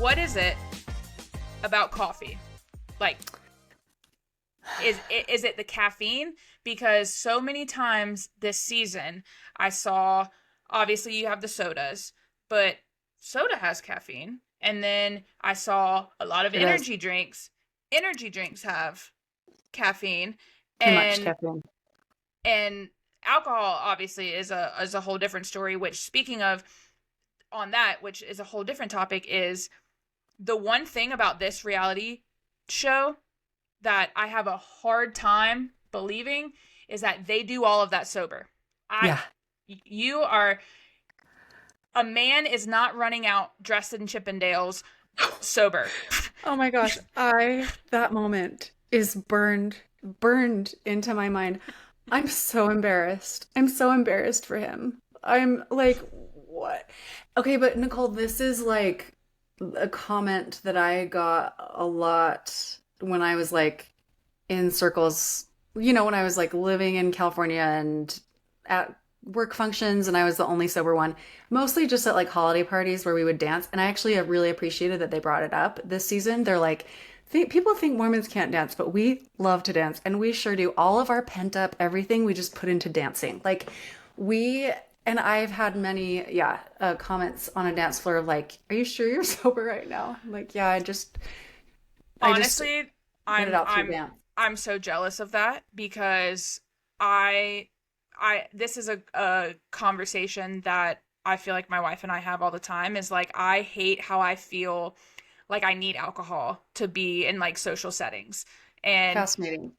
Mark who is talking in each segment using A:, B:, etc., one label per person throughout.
A: what is it about coffee? Like, is it the caffeine? Because so many times this season I saw, obviously you have the sodas, but soda has caffeine. And then I saw a lot of
B: It does.
A: energy drinks. Energy drinks have caffeine.
B: Too much
A: And
B: caffeine.
A: and alcohol obviously is a whole different story, which, speaking of, on that, which is a whole different topic, is the one thing about this reality show that I have a hard time believing is that they do all of that sober.
B: Yeah.
A: You are, a man is not running out dressed in Chippendales sober.
B: Oh my gosh, that moment is burned into my mind. I'm so embarrassed. I'm so embarrassed for him. I'm like, what? Okay, but Nicole, this is like a comment that I got a lot when I was like in circles, when I was like living in California and at work functions and I was the only sober one, mostly just at like holiday parties where we would dance. And I actually have really appreciated that they brought it up this season. They're like, people think Mormons can't dance, but we love to dance and we sure do. All of our pent up everything we just put into dancing. Like and I've had many, comments on a dance floor of like, "Are you sure you're sober right now?" I'm like, "Yeah,
A: Honestly,
B: get it out through dance."
A: I'm so jealous of that, because I this is a conversation that I feel like my wife and I have all the time, is like, I hate how I feel like I need alcohol to be in like social settings. And
B: Fascinating.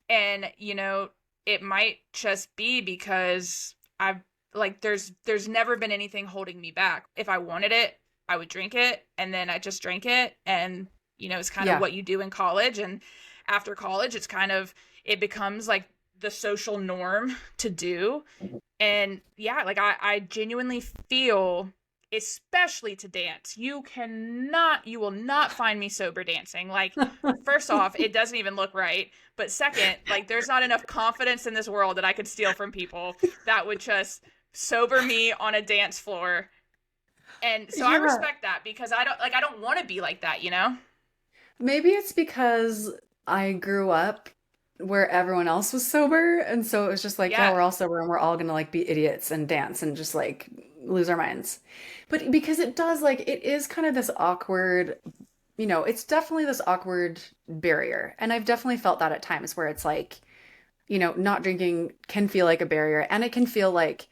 A: it might just be because I've, like, there's never been anything holding me back. If I wanted it, I would drink it, and then I just drank it. And it's kind of what you do in college, and after college it becomes like the social norm to do. And like I genuinely feel, especially to dance, you will not find me sober dancing. Like, first off, it doesn't even look right, but second, like, there's not enough confidence in this world that I could steal from people that would just sober me on a dance floor. And so I respect that, because I don't want to be like that.
B: Maybe it's because I grew up where everyone else was sober, and so it was just like, yeah, we're all sober and we're all gonna like be idiots and dance and just like lose our minds. But because it does, like, it is kind of this awkward, it's definitely this awkward barrier. And I've definitely felt that at times where it's like, not drinking can feel like a barrier, and it can feel like,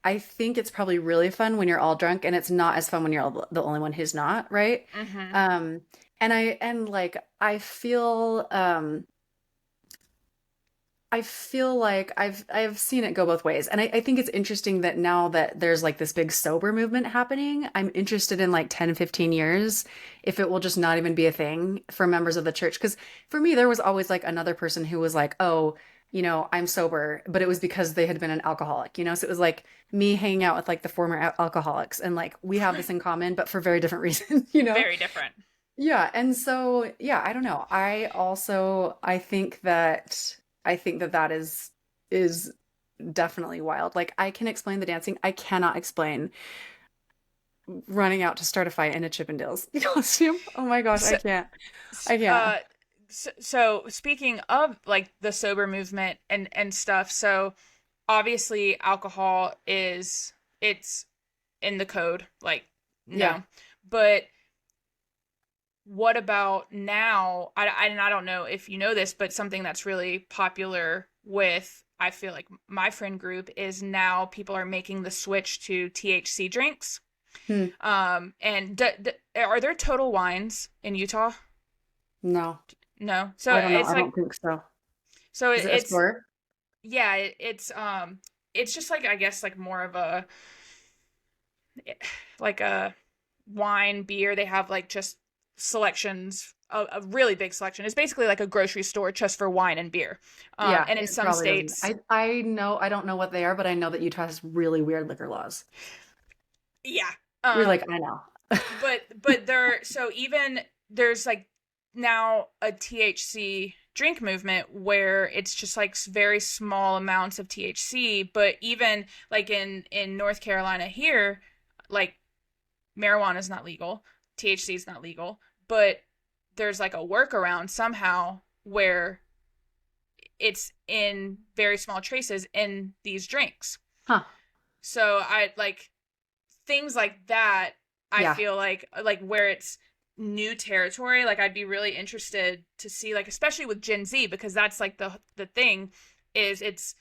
B: I think it's probably really fun when you're all drunk, and it's not as fun when you're the only one who's not, right?
A: Mm-hmm.
B: And like I feel like I've seen it go both ways. And I think it's interesting that now that there's like this big sober movement happening, I'm interested in like 10, 15 years, if it will just not even be a thing for members of the church. Because for me, there was always like another person who was like, "Oh, I'm sober," but it was because they had been an alcoholic, So it was like me hanging out with like the former alcoholics, and like we have this in common, but for very different reasons,
A: Very different.
B: Yeah. And so, yeah, I don't know. I think that is definitely wild. Like, I can explain the dancing. I cannot explain running out to start a fight in a Chippendales costume. Oh my gosh, I can't. I can't.
A: So speaking of like the sober movement and stuff, so obviously alcohol it's in the code, like, no.
B: Yeah.
A: But what about now? I don't know if you know this, but something that's really popular with, I feel like, my friend group is now people are making the switch to THC drinks. And are there Total Wines in Utah?
B: No.
A: No. So
B: I don't know.
A: it's
B: I
A: like,
B: don't think so.
A: so
B: Is it a
A: it's
B: store?
A: yeah, it's just like, I guess, like more of a, like a wine, beer. They have like just selections, a really big selection. It's basically like a grocery store just for wine and beer.
B: Yeah,
A: And in
B: it
A: some
B: probably doesn't.
A: states,
B: I know, I don't know what they are, but I know that Utah has really weird liquor laws.
A: yeah.
B: You're like, I know.
A: But so even there's like now a THC drink movement where it's just like very small amounts of THC. But even like in North Carolina here, like, marijuana is not legal. THC is not legal, but there's like a workaround somehow where it's in very small traces in these drinks.
B: Huh.
A: So I like things like that. I
B: Yeah.
A: feel like where it's new territory, like I'd be really interested to see, like, especially with Gen Z, because that's like the thing is it's,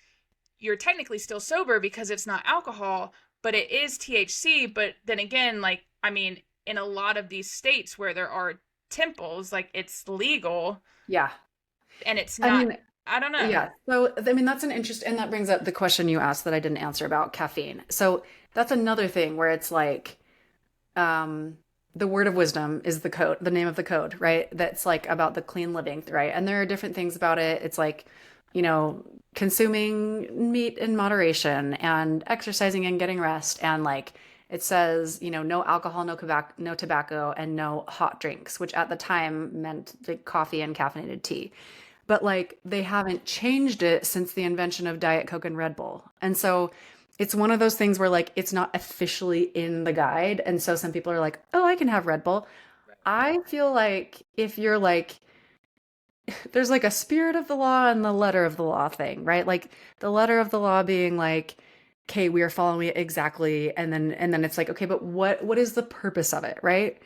A: you're technically still sober because it's not alcohol, but it is THC. But then again, like, I mean, in a lot of these states where there are temples, like, it's legal.
B: Yeah.
A: And it's not, I mean, I don't know.
B: Yeah. So, I mean, that's an interest, and that brings up the question you asked that I didn't answer about caffeine. So that's another thing where it's like, the word of wisdom is the code, the name of the code, right? That's like about the clean living, right? And there are different things about it. It's like, consuming meat in moderation and exercising and getting rest. And like it says, no alcohol, no tobacco, and no hot drinks, which at the time meant like coffee and caffeinated tea. But like they haven't changed it since the invention of Diet Coke and Red Bull. And so it's one of those things where like it's not officially in the guide. And so some people are like, oh, I can have Red Bull. I feel like if you're like, there's like a spirit of the law and the letter of the law thing, right? Like the letter of the law being like, okay, we are following it exactly. And then it's like, okay, but what is the purpose of it, right?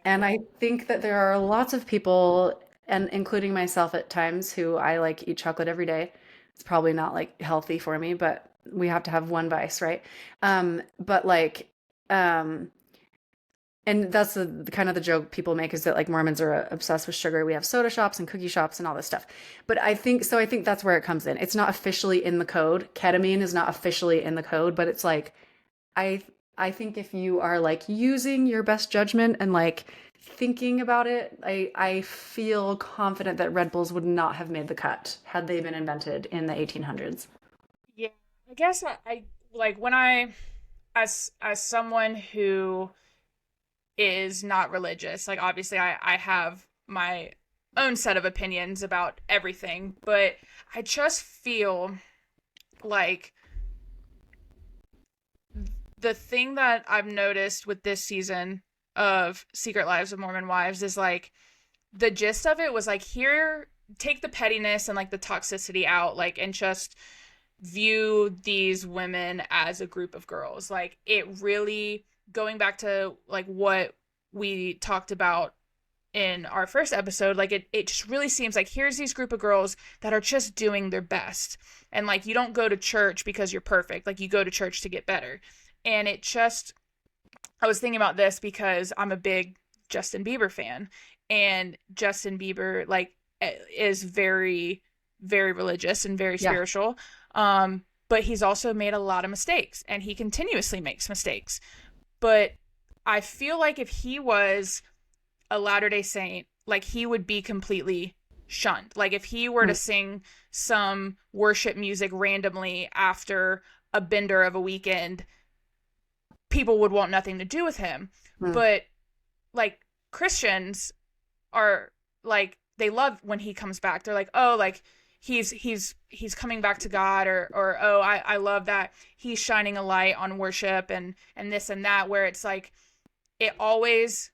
B: And I think that there are lots of people, and including myself at times, who I like eat chocolate every day. It's probably not like healthy for me, but we have to have one vice, right? But like, and that's the kind of the joke people make, is that like Mormons are obsessed with sugar. We have soda shops and cookie shops and all this stuff. But I think that's where it comes in. It's not officially in the code. Ketamine is not officially in the code, but it's like, I think if you are like using your best judgment and like thinking about it, I feel confident that Red Bulls would not have made the cut had they been invented in the 1800s.
A: Yeah, I guess I like when as someone who is not religious, like obviously I have my own set of opinions about everything, but I just feel like the thing that I've noticed with this season of Secret Lives of Mormon Wives is like the gist of it was like, here, take the pettiness and like the toxicity out, like, and just view these women as a group of girls. Like it really, going back to like what we talked about in our first episode, like it just really seems like here's these group of girls that are just doing their best. And like, you don't go to church because you're perfect. Like you go to church to get better. And it just, I was thinking about this because I'm a big Justin Bieber fan, and Justin Bieber like is very, very religious and very spiritual. But he's also made a lot of mistakes, and he continuously makes mistakes. But I feel like if he was a Latter-day Saint, like he would be completely shunned. Like if he were to sing some worship music randomly after a bender of a weekend, people would want nothing to do with him. But like Christians are like, they love when he comes back. They're like, oh, like he's coming back to God, or oh, I love that he's shining a light on worship and this and that, where it's like, it always,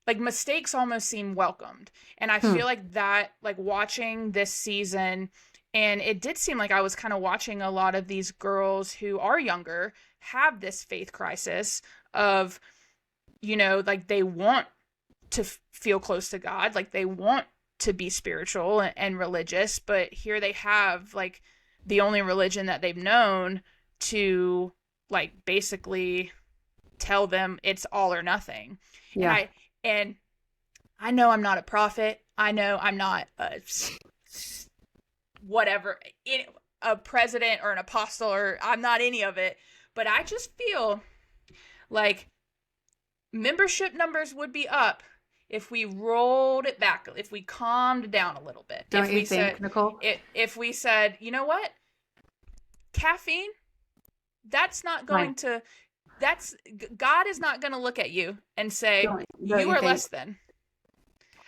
A: like, mistakes almost seem welcomed. And I feel like that, like watching this season, and it did seem like I was kind of watching a lot of these girls who are younger have this faith crisis of, like they want to feel close to God, like they want to be spiritual and religious, but here they have like the only religion that they've known to like basically tell them it's all or nothing. Yeah. And I know I'm not a prophet. I know I'm not a president or an apostle, or I'm not any of it, but I just feel like membership numbers would be up if we rolled it back, if we calmed down a little bit.
B: Don't you think, Nicole?
A: If we said, you know what? Caffeine, that's not going to, God is not going to look at you and say, you are less than.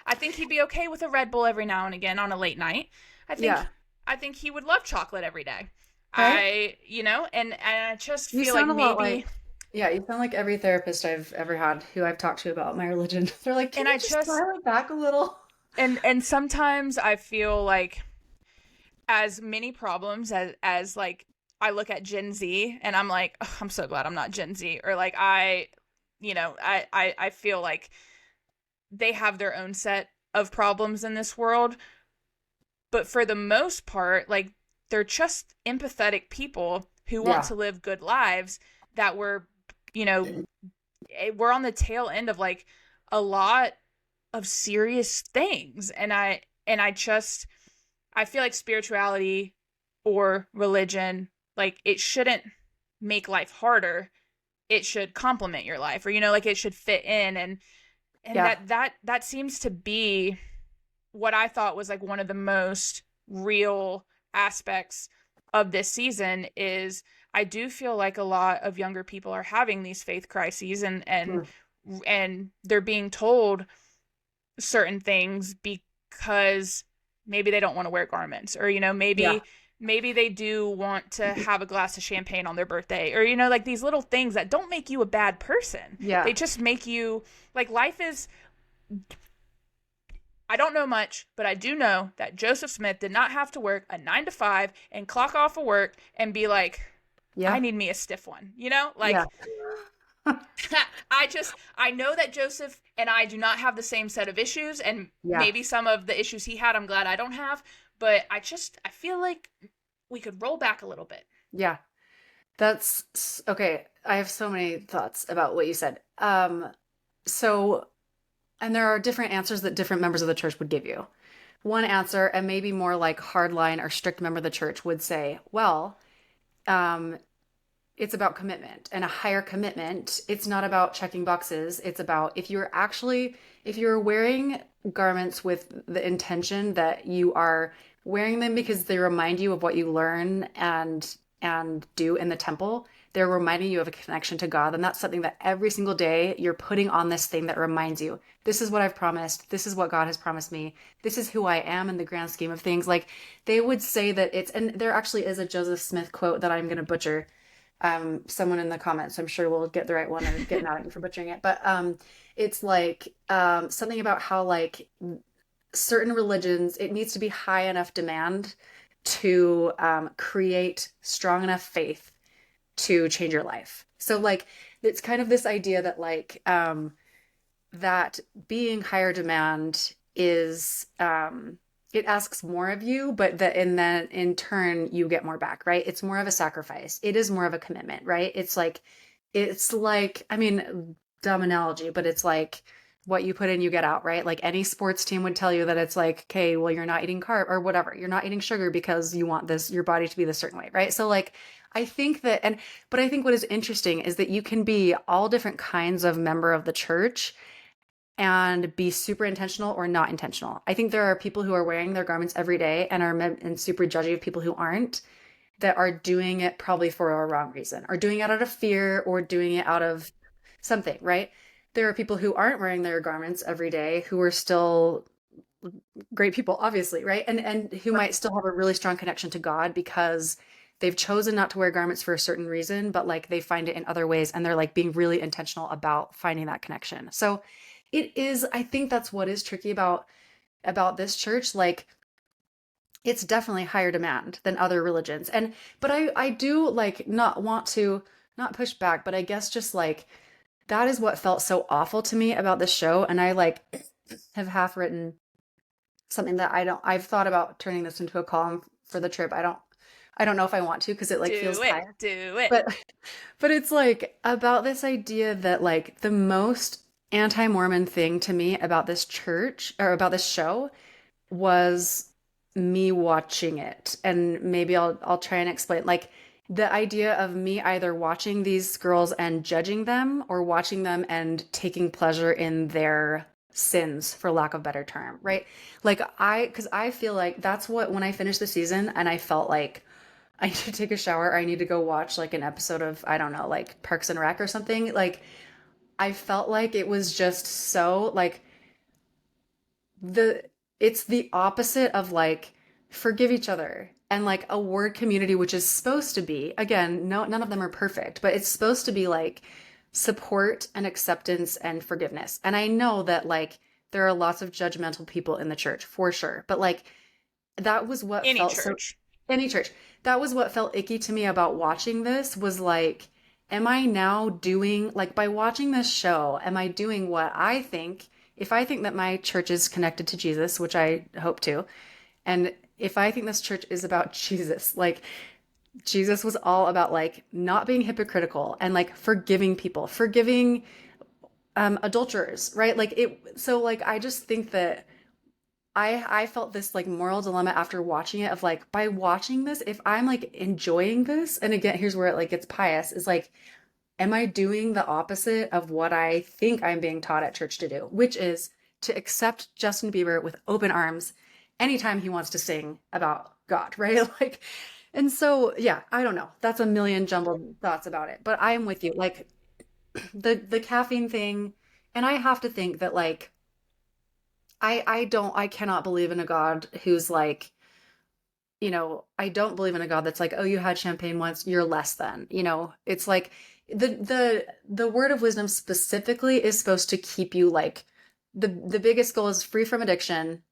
A: I think he'd be okay with a Red Bull every now and again on a late night. I think he would love chocolate every day. Right? And I just feel like maybe
B: Yeah, you sound like every therapist I've ever had who I've talked to about my religion. They're like, can
A: And
B: you
A: I
B: just
A: just
B: dial it back a little?
A: and sometimes I feel like as many problems as like I look at Gen Z and I'm like, "Ugh, I'm so glad I'm not Gen Z," or like I feel like they have their own set of problems in this world, but for the most part, like they're just empathetic people who want
B: Yeah,
A: to live good lives that you know, we're on the tail end of like a lot of serious things. And I just I feel like spirituality or religion, like it shouldn't make life harder. It should complement your life, or like it should fit in. And
B: yeah,
A: that seems to be what I thought was like one of the most real aspects of this season is I do feel like a lot of younger people are having these faith crises,
B: mm,
A: and they're being told certain things because maybe they don't want to wear garments, or
B: yeah,
A: maybe they do want to have a glass of champagne on their birthday, or like these little things that don't make you a bad person.
B: yeah.
A: They just make you like life is. I don't know much, but I do know that Joseph Smith did not have to work a 9 to 5 and clock off of work and be like, I
B: Yeah,
A: need me a stiff one.
B: yeah,
A: Like I know that Joseph and I do not have the same set of issues, and
B: yeah,
A: maybe some of the issues he had I'm glad I don't have, but I feel like we could roll back a little bit.
B: yeah. Okay. I have so many thoughts about what you said. So, and there are different answers that different members of the church would give you. One answer, and maybe more like hardline or strict member of the church, would say, well, um, it's about commitment and a higher commitment. It's not about checking boxes. It's about if you're wearing garments with the intention that you are wearing them because they remind you of what you learn and do in the temple, they're reminding you of a connection to God. And that's something that every single day you're putting on this thing that reminds you, this is what I've promised. This is what God has promised me. This is who I am in the grand scheme of things. Like they would say that and there actually is a Joseph Smith quote that I'm going to butcher. Someone in the comments, I'm sure will get the right one or get mad at me for butchering it. But it's like something about how like certain religions, it needs to be high enough demand to create strong enough faith to change your life. So like it's kind of this idea that like that being higher demand is it asks more of you, but that and then in turn you get more back, right? It's more of a sacrifice. It is more of a commitment, right? It's like I mean, dumb analogy, but it's like what you put in, you get out, right? Like any sports team would tell you that it's like, okay, well, you're not eating carb or whatever. You're not eating sugar because you want this, your body to be this certain way, right? So like I think that but I think what is interesting is that you can be all different kinds of member of the church and be super intentional or not intentional. I think there are people who are wearing their garments every day and and super judgy of people who aren't, that are doing it probably for a wrong reason, or doing it out of fear, or doing it out of something, right? There are people who aren't wearing their garments every day who are still great people, obviously, right? And who might still have a really strong connection to God because they've chosen not to wear garments for a certain reason, but like they find it in other ways and they're like being really intentional about finding that connection. So it is, I think that's what is tricky about this church. Like it's definitely higher demand than other religions. But I do like not want to not push back, but I guess just like that is what felt so awful to me about this show. And I like have half written something that I've thought about turning this into a column for the trip. I don't know if I want to because it like feels
A: Do it.
B: high.
A: Do it.
B: But but it's like about this idea that like the most anti-Mormon thing to me about this church or about this show was me watching it. And maybe I'll try and explain like the idea of me either watching these girls and judging them or watching them and taking pleasure in their sins, for lack of a better term, right? Like because I feel like that's what, when I finished the season and I felt like I need to take a shower, or I need to go watch like an episode of, I don't know, like Parks and Rec or something. Like I felt like it was just so like the it's the opposite of like forgive each other. and like a word community, which is supposed to be, again, no, none of them are perfect, but it's supposed to be like support and acceptance and forgiveness. And I know that like there are lots of judgmental people in the church for sure, but like that was what
A: Any
B: felt so,
A: church.
B: any church, that was what felt icky to me about watching this was like, am I now doing, like by watching this show, am I doing what I think, if I think that my church is connected to Jesus, which I hope to, and if I think this church is about Jesus, like Jesus was all about like not being hypocritical and like forgiving people, forgiving adulterers, right? Like it, so like I just think that I felt this like moral dilemma after watching it of like by watching this, if I'm like enjoying this, and again, here's where it like gets pious, is like, am I doing the opposite of what I think I'm being taught at church to do, which is to accept Justin Bieber with open arms anytime he wants to sing about God, right? Like, and so yeah, I don't know. That's a million jumbled thoughts about it, but I am with you. Like the caffeine thing, and I have to think that like I cannot believe in a God who's like, I don't believe in a God that's like, oh, you had champagne once, you're less than, it's like the word of wisdom specifically is supposed to keep you like the biggest goal is free from addiction,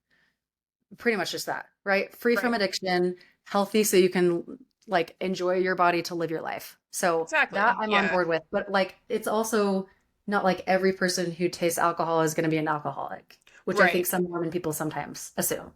B: pretty much just that, right? Free from
A: Right.
B: addiction, healthy so you can like enjoy your body to live your life. So that
A: Exactly.
B: I'm on
A: Yeah.
B: board with, but like it's also not like every person who tastes alcohol is going to be an alcoholic, which I think
A: Right.
B: some Mormon people sometimes assume.